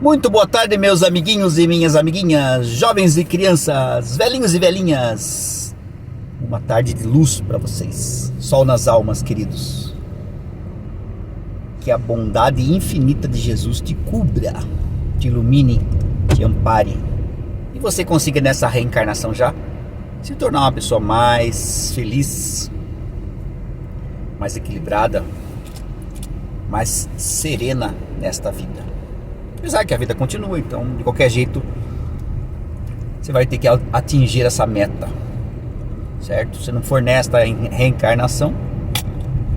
Muito boa tarde, meus amiguinhos e minhas amiguinhas, jovens e crianças, velhinhos e velhinhas. Uma tarde de luz para vocês. Sol nas almas, queridos. Que a bondade infinita de Jesus te cubra, te ilumine, te ampare. E você consiga nessa reencarnação já se tornar uma pessoa mais feliz, mais equilibrada, mais serena nesta vida. Apesar que a vida continua, então de qualquer jeito você vai ter que atingir essa meta, certo? Se não for nesta reencarnação,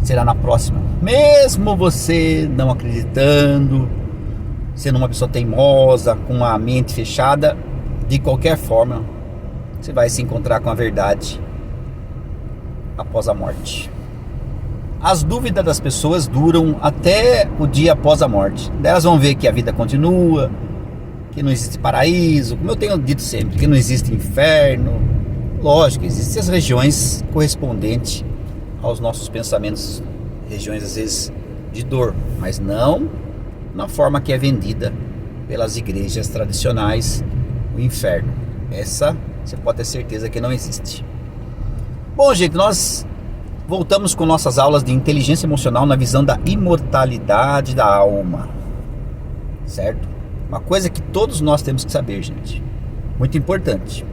será na próxima. Mesmo você não acreditando, sendo uma pessoa teimosa, com a mente fechada, de qualquer forma você vai se encontrar com a verdade após a morte. As dúvidas das pessoas duram até o dia após a morte. Elas vão ver que a vida continua, que não existe paraíso, como eu tenho dito sempre, que não existe inferno. Lógico, existem as regiões correspondentes aos nossos pensamentos, regiões às vezes de dor, mas não na forma que é vendida pelas igrejas tradicionais, o inferno. Essa você pode ter certeza que não existe. Bom, gente, nós voltamos com nossas aulas de inteligência emocional na visão da imortalidade da alma, certo? Uma coisa que todos nós temos que saber, gente, muito importante: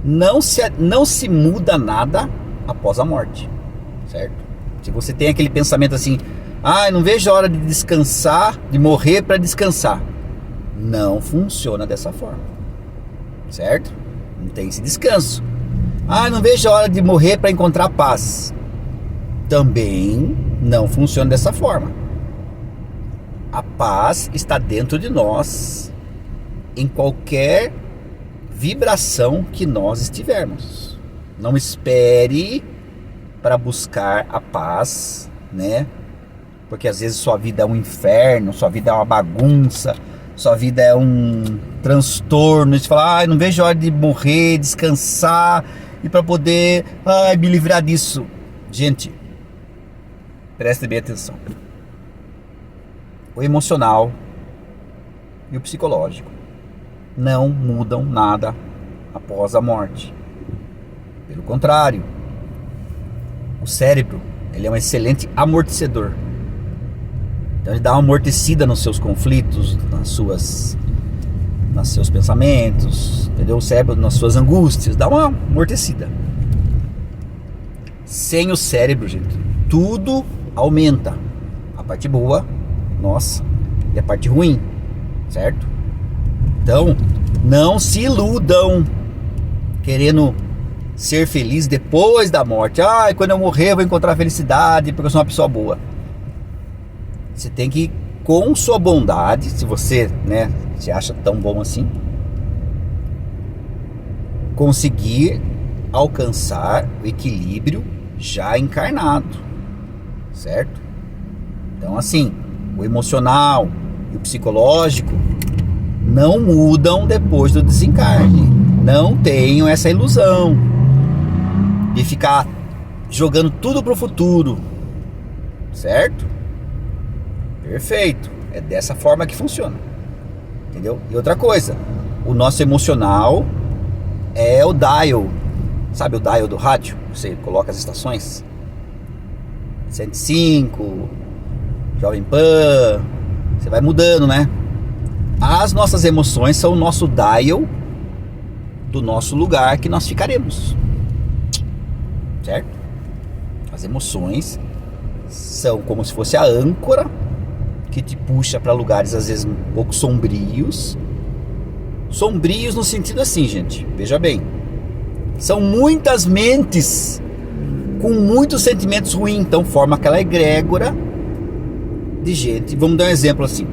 não se muda nada após a morte, certo? Se você tem aquele pensamento assim, eu não vejo a hora de descansar, de morrer para descansar, não funciona dessa forma, certo? Não tem esse descanso. Não vejo a hora de morrer para encontrar paz. Também não funciona dessa forma. A paz está dentro de nós, em qualquer vibração que nós estivermos. Não espere para buscar a paz, né? Porque às vezes sua vida é um inferno, sua vida é uma bagunça, sua vida é um transtorno. Você fala, não vejo a hora de morrer, descansar, e para poder me livrar disso. Gente, preste bem atenção. O emocional e o psicológico não mudam nada após a morte. Pelo contrário, o cérebro, ele é um excelente amortecedor. Então ele dá uma amortecida nos seus conflitos, nos seus pensamentos, entendeu? O cérebro nas suas angústias, dá uma amortecida. Sem o cérebro, gente, tudo aumenta. A parte boa, nossa, e a parte ruim, certo? Então, não se iludam querendo ser feliz depois da morte. Quando eu morrer eu vou encontrar felicidade porque eu sou uma pessoa boa. Você tem que, com sua bondade, se você, se acha tão bom assim, conseguir alcançar o equilíbrio já encarnado, certo? Então, assim, o emocional e o psicológico não mudam depois do desencarne. Não tenham essa ilusão de ficar jogando tudo pro futuro, certo? Perfeito, é dessa forma que funciona, entendeu? E outra coisa, o nosso emocional é o dial, sabe o dial do rádio? Você coloca as estações 105, Jovem Pan, você vai mudando, né? As nossas emoções são o nosso dial do nosso lugar que nós ficaremos, certo? As emoções são como se fosse a âncora que te puxa para lugares às vezes um pouco sombrios. Sombrios no sentido assim, gente, veja bem, são muitas mentes com muitos sentimentos ruins, então forma aquela egrégora de gente. Vamos dar um exemplo assim,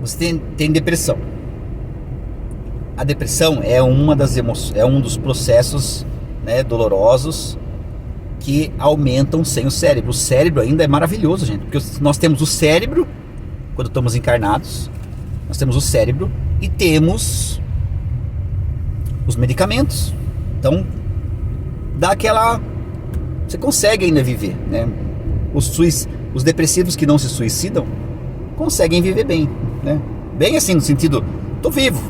Você tem depressão. A depressão é é um dos processos, dolorosos que aumentam sem o cérebro. O cérebro ainda é maravilhoso, gente, porque nós temos o cérebro quando estamos encarnados, nós temos o cérebro e temos os medicamentos. Então dá aquela, você consegue ainda viver, né? os depressivos que não se suicidam conseguem viver bem, né? Bem assim, no sentido, tô vivo,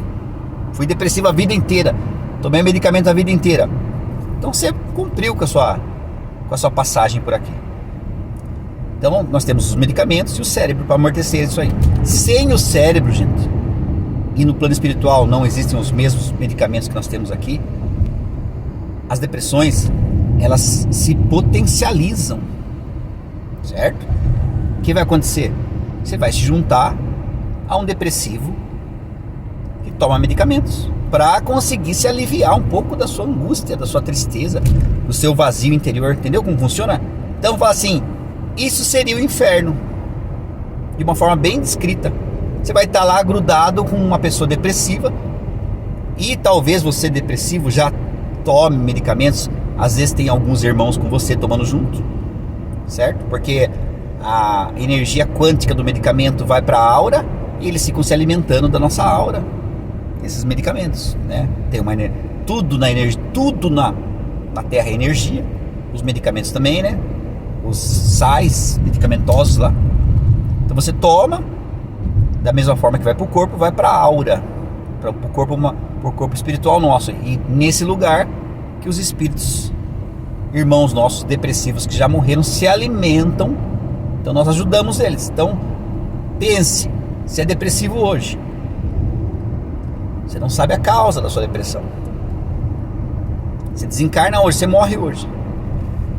fui depressivo a vida inteira, tomei medicamento a vida inteira. Então você cumpriu com a sua passagem por aqui. Então nós temos os medicamentos e o cérebro para amortecer isso aí. Sem o cérebro, gente, e no plano espiritual não existem os mesmos medicamentos que nós temos aqui, as depressões, elas se potencializam, certo? O que vai acontecer? Você vai se juntar a um depressivo que toma medicamentos para conseguir se aliviar um pouco da sua angústia, da sua tristeza, do seu vazio interior. Entendeu como funciona? Então fala assim, isso seria o inferno, de uma forma bem descrita. Você vai estar lá grudado com uma pessoa depressiva, e talvez você depressivo já tome medicamentos. Às vezes tem alguns irmãos com você tomando junto, certo? Porque a energia quântica do medicamento vai para a aura e eles ficam se alimentando da nossa aura, esses medicamentos, né? Tem uma tudo na energia, tudo na Terra é energia, os medicamentos também, né? Os sais medicamentosos lá. Então você toma, da mesma forma que vai para o corpo, vai para a aura, para o corpo espiritual nosso. E nesse lugar que os espíritos, irmãos nossos depressivos que já morreram, se alimentam. Então nós ajudamos eles. Então pense, se é depressivo hoje, você não sabe a causa da sua depressão. Você desencarna hoje, você morre hoje.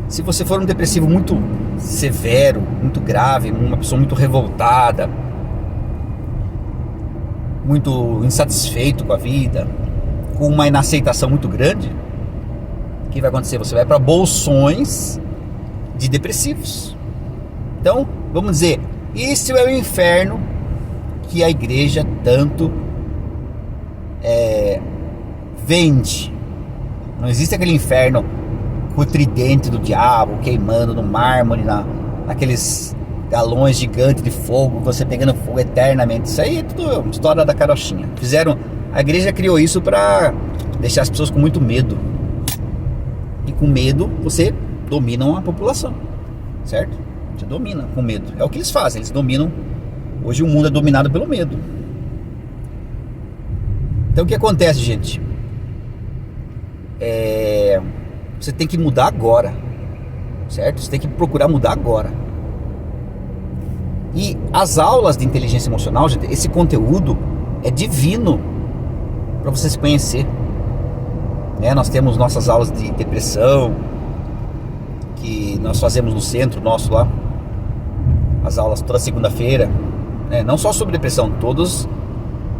Se você for um depressivo muito severo, muito grave, uma pessoa muito revoltada, muito insatisfeito com a vida, com uma inaceitação muito grande, o que vai acontecer? Você vai para bolsões de depressivos. Então, vamos dizer, isso é o inferno que a igreja tanto vende. Não existe aquele inferno com o tridente do diabo queimando no mármore, naqueles galões gigantes de fogo, você pegando fogo eternamente. Isso aí é tudo história da carochinha. A igreja criou isso para deixar as pessoas com muito medo. E com medo você domina a população, certo? Você domina com medo. É o que eles fazem, eles dominam. Hoje o mundo é dominado pelo medo. Então o que acontece, gente? Você tem que mudar agora, certo? Você tem que procurar mudar agora. E as aulas de inteligência emocional, gente, esse conteúdo é divino para você se conhecer. Nós temos nossas aulas de depressão, que nós fazemos no centro nosso lá, as aulas toda segunda-feira, não só sobre depressão, todos.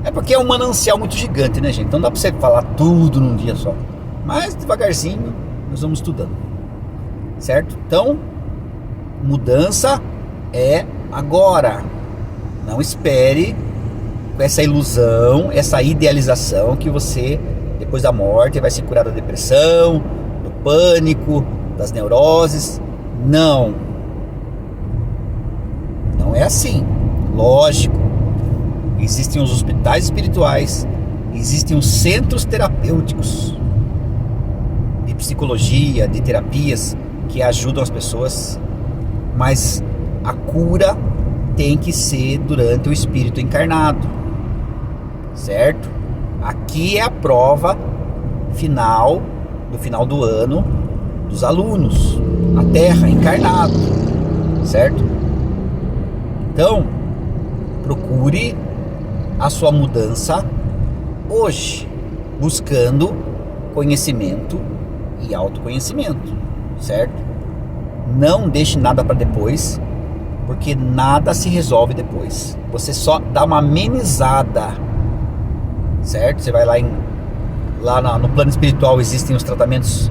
É porque é um manancial muito gigante, né, gente? Então não dá pra você falar tudo num dia só. Mas devagarzinho nós vamos estudando, certo? Então, mudança é agora. Não espere com essa ilusão, essa idealização que você, depois da morte, vai se curar da depressão, do pânico, das neuroses. Não é assim. Lógico, existem os hospitais espirituais, existem os centros terapêuticos de psicologia, de terapias que ajudam as pessoas, mas a cura tem que ser durante o espírito encarnado, certo? Aqui é a prova final do ano dos alunos, a Terra encarnado, certo? Então, procure a sua mudança hoje, buscando conhecimento e autoconhecimento, certo? Não deixe nada para depois, porque nada se resolve depois. Você só dá uma amenizada, certo? Você vai lá no plano espiritual, existem os tratamentos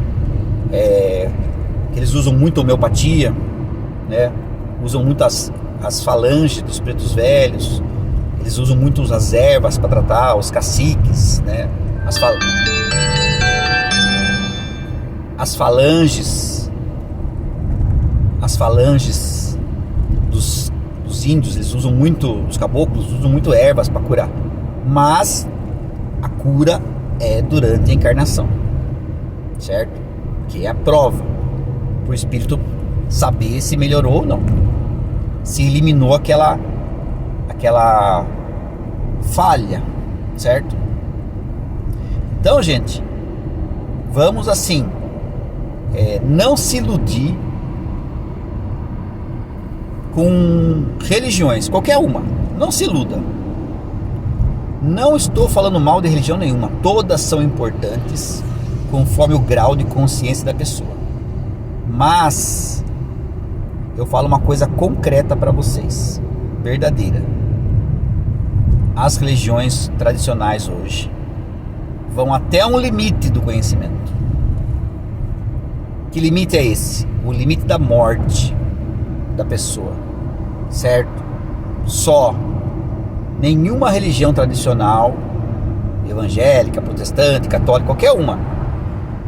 que eles usam muito homeopatia, né? Usam muito as falanges dos pretos velhos. Eles usam muito as ervas para tratar, os caciques, né? As falanges dos índios, eles usam muito, os caboclos usam muito ervas para curar. Mas a cura é durante a encarnação, certo? Que é a prova para o espírito saber se melhorou ou não. se eliminou aquela falha, certo? Então, gente, vamos assim, não se iludir com religiões, qualquer uma. Não se iluda. Não estou falando mal de religião nenhuma. Todas são importantes conforme o grau de consciência da pessoa. Mas eu falo uma coisa concreta para vocês, verdadeira. As religiões tradicionais hoje vão até um limite do conhecimento. Que limite é esse? O limite da morte da pessoa, certo? Só. Nenhuma religião tradicional, evangélica, protestante, católica, qualquer uma,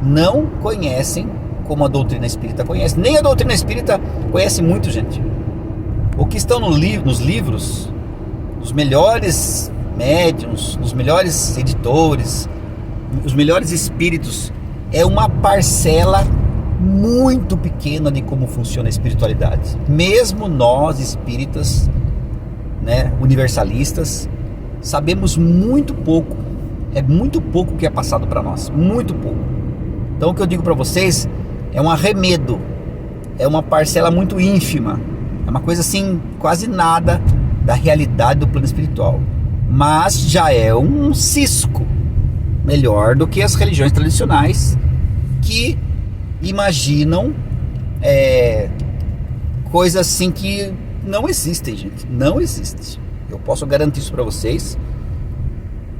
não conhecem como a doutrina espírita conhece. Nem a doutrina espírita conhece muito, gente. O que estão nos livros dos melhores médiuns, dos melhores editores, os melhores espíritos, é uma parcela muito pequena de como funciona a espiritualidade. Mesmo nós espíritas, né, universalistas, sabemos muito pouco. É muito pouco que é passado para nós, muito pouco. Então o que eu digo para vocês é um arremedo, é uma parcela muito ínfima, é uma coisa assim, quase nada da realidade do plano espiritual, mas já é um cisco melhor do que as religiões tradicionais, que imaginam coisas assim que não existem, gente. Não existe. Eu posso garantir isso para vocês,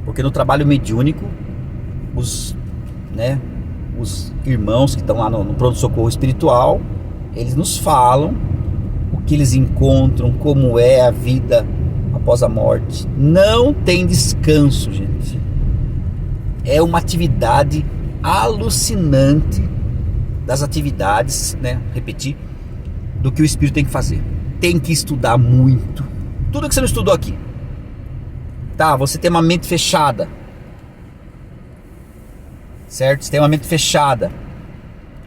porque no trabalho mediúnico, os irmãos que estão lá no pronto-socorro espiritual, eles nos falam o que eles encontram, como é a vida após a morte. Não tem descanso, gente. É uma atividade alucinante das atividades, né? Repetir, do que o espírito tem que fazer. Tem que estudar muito. Tudo que você não estudou aqui, tá? Você tem uma mente fechada, certo? Você tem uma mente fechada,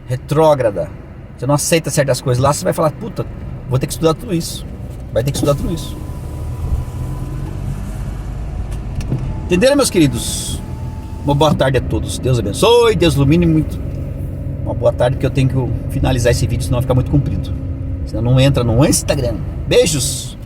retrógrada. Você não aceita certas coisas. Lá você vai falar, puta, vou ter que estudar tudo isso. Vai ter que estudar tudo isso. Entenderam, meus queridos? Uma boa tarde a todos. Deus abençoe, Deus ilumine muito. Uma boa tarde, porque eu tenho que finalizar esse vídeo, senão vai ficar muito comprido. Senão não entra no Instagram. Beijos!